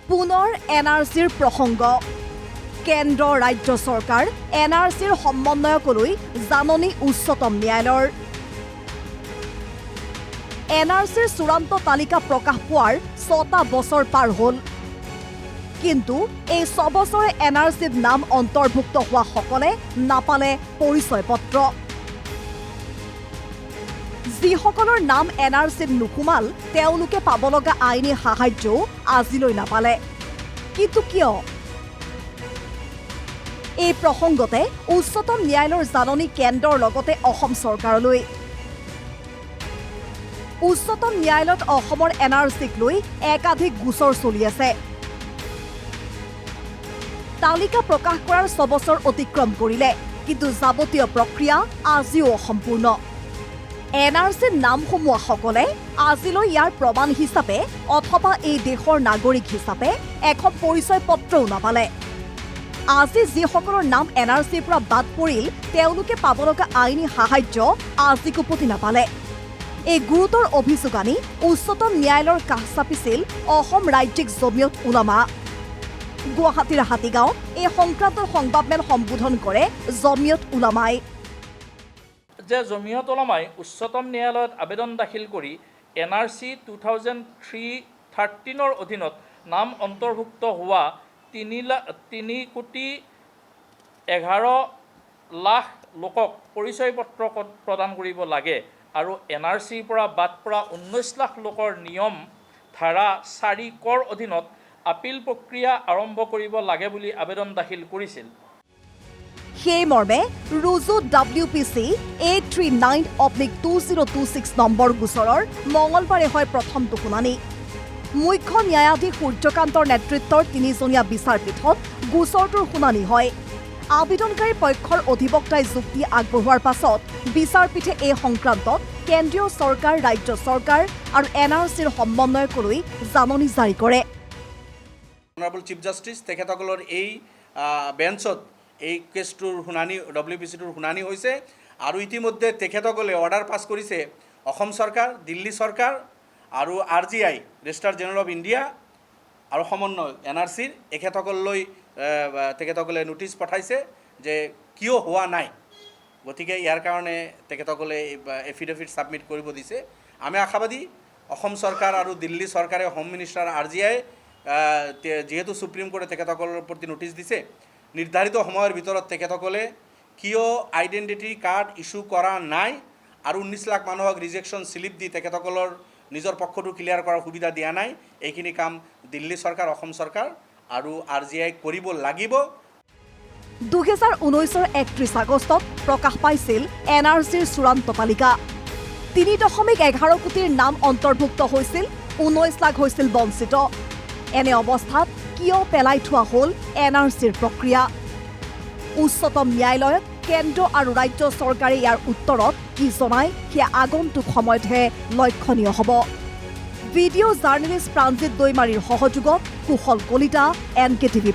পুনৰ NRCৰ প্ৰসংগ কেন্দ্ৰ ৰাজ্য চৰকাৰ NRCৰ সমন্বয়কলৈ জাননী উচ্চতম ন্যায়ালয়ৰ NRCৰ চূড়ান্ত তালিকা প্ৰকাশ পোৱাৰ ৬টা বছৰ পাৰ হ'ল কিন্তু এই ৬ বছৰে NRCত নাম অন্তৰ্ভুক্ত হোৱা সকলে নাপালে পৰিচয় পত্ৰ যিসকলৰ নাম NRCত নুসুমাল তেওঁলোকে পাব লগা আইনী সাহায্যও আজিলৈ নাপালে কিন্তু কিয় এই প্ৰসংগতে উচ্চতম ন্যায়ালয়ৰ জাননী কেন্দ্ৰৰ লগতে অসম চৰকাৰলৈ উচ্চতম ন্যায়ালয়ত অসমৰ NRCক লৈ একাধিক গোচৰ চলি আছে তালিকা প্ৰকাশ কৰাৰ ৬ বছৰ অতিক্ৰম কৰিলে কিন্তু যাৱতীয় প্ৰক্ৰিয়া আজিও অসম্পূৰ্ণ NRCত নাম সোমোৱা সকলে আজিলৈ ইয়াৰ প্ৰমাণ হিচাপে অথবা এই দেশৰ নাগৰিক হিচাপে এখন পৰিচয় পত্ৰও নাপালে আজি যিসকলৰ নাম NRCৰ পৰা বাদ পৰিল তেওঁলোকে পাব লগা আইনী সাহায্য আজিকো প্ৰতি নাপালে এই গুৰুতৰ অভিযোগ আনি উচ্চতম ন্যায়ালয়ৰ কাষ চাপিছিল অসম ৰাজ্যিক জমিয়ত উলামা গুৱাহাটীৰ হাতীগাঁও এই সংক্ৰান্ত সংবাদমেল সম্বোধন কৰে জমিয়ত উলামাই যে জমিয়ত উলামাই উচ্চতম ন্যায়ালয়ত আবেদন দাখিল কৰি NRC 2013 অধীনত নাম অন্তৰ্ভুক্ত হোৱা 3,11,00,000 লোকক পৰিচয় পত্ৰ প্ৰদান কৰিব লাগে আৰু NRCৰ পৰা বাদ পৰা 19 লাখ লোকৰ নিয়ম ধাৰা 4 কৰ অধীনত আপিল প্ৰক্ৰিয়া আৰম্ভ কৰিব লাগে বুলি আবেদন দাখিল কৰিছিল সেই মৰ্মে ৰুজু WPC 839/2026 নম্বৰ গোচৰৰ মঙলবাৰে হয় প্ৰথমটো শুনানি মুখ্য ন্যায়াধীশ সূৰ্যকান্তৰ নেতৃত্বৰ 3জনীয়া বিচাৰপীঠত গোচৰটোৰ শুনানি হয় আবেদনকাৰী পক্ষৰ অধিবক্তাই যুক্তি আগবঢ়োৱাৰ পাছত বিচাৰপীঠে এই সংক্ৰান্তত কেন্দ্ৰীয় চৰকাৰ ৰাজ্য চৰকাৰ আৰু NRCৰ সমন্বয়কলৈ জাননী জাৰি কৰে অনাৰেবল চিফ জাষ্টিছ তেখেতসকলৰ এই বেঞ্চত এই কেছটোৰ শুনানি WPCটোৰ শুনানি হৈছে আৰু ইতিমধ্যে তেখেতসকলে অৰ্ডাৰ পাছ কৰিছে অসম চৰকাৰ দিল্লী চৰকাৰ আৰু RGI registrar general of India আৰু সমন্বয় NRCৰ এখেতসকললৈ তেখেতসকলে নোটিছ পঠাইছে যে কিয় হোৱা নাই গতিকে ইয়াৰ কাৰণে তেখেতসকলে এফিডেভিট ছাবমিট কৰিব দিছে আমি আশাবাদী অসম চৰকাৰ আৰু দিল্লী চৰকাৰে হোম মিনিষ্টাৰ RGI যেহেতু সুপ্ৰিম কোৰ্টে তেখেতসকলৰ প্ৰতি নোটিছ দিছে নিৰ্ধাৰিত সময়ৰ ভিতৰত তেখেতসকলে কিয় আইডেণ্টিটি কাৰ্ড ইস্যু কৰা নাই আৰু 19 লাখ মানুহক ৰিজেকশ্যন স্লিপ দি তেখেতসকলৰ নিজৰ পক্ষটো ক্লিয়াৰ কৰাৰ সুবিধা দিয়া নাই এইখিনি কাম দিল্লী চৰকাৰ অসম চৰকাৰ আৰু RGI কৰিব লাগিব 2019 31 আগষ্টত প্ৰকাশ পাইছিল NRCৰ চূড়ান্ত তালিকা 3.11 কোটিৰ নাম অন্তৰ্ভুক্ত হৈছিল 19 লাখ হৈছিল বঞ্চিত এনে অৱস্থাত কিয় পেলাই থোৱা হ'ল NRCৰ প্ৰক্ৰিয়া উচ্চতম ন্যায়ালয়ত কেন্দ্ৰ আৰু ৰাজ্য চৰকাৰে ইয়াৰ উত্তৰত কি জনায় সেয়া আগন্তুক সময়তহে লক্ষণীয় হ'ব ভিডিঅ' জাৰ্নেলিষ্ট প্ৰাঞ্জিত দৈমাৰীৰ সহযোগত কুশল কলিতা NKTV+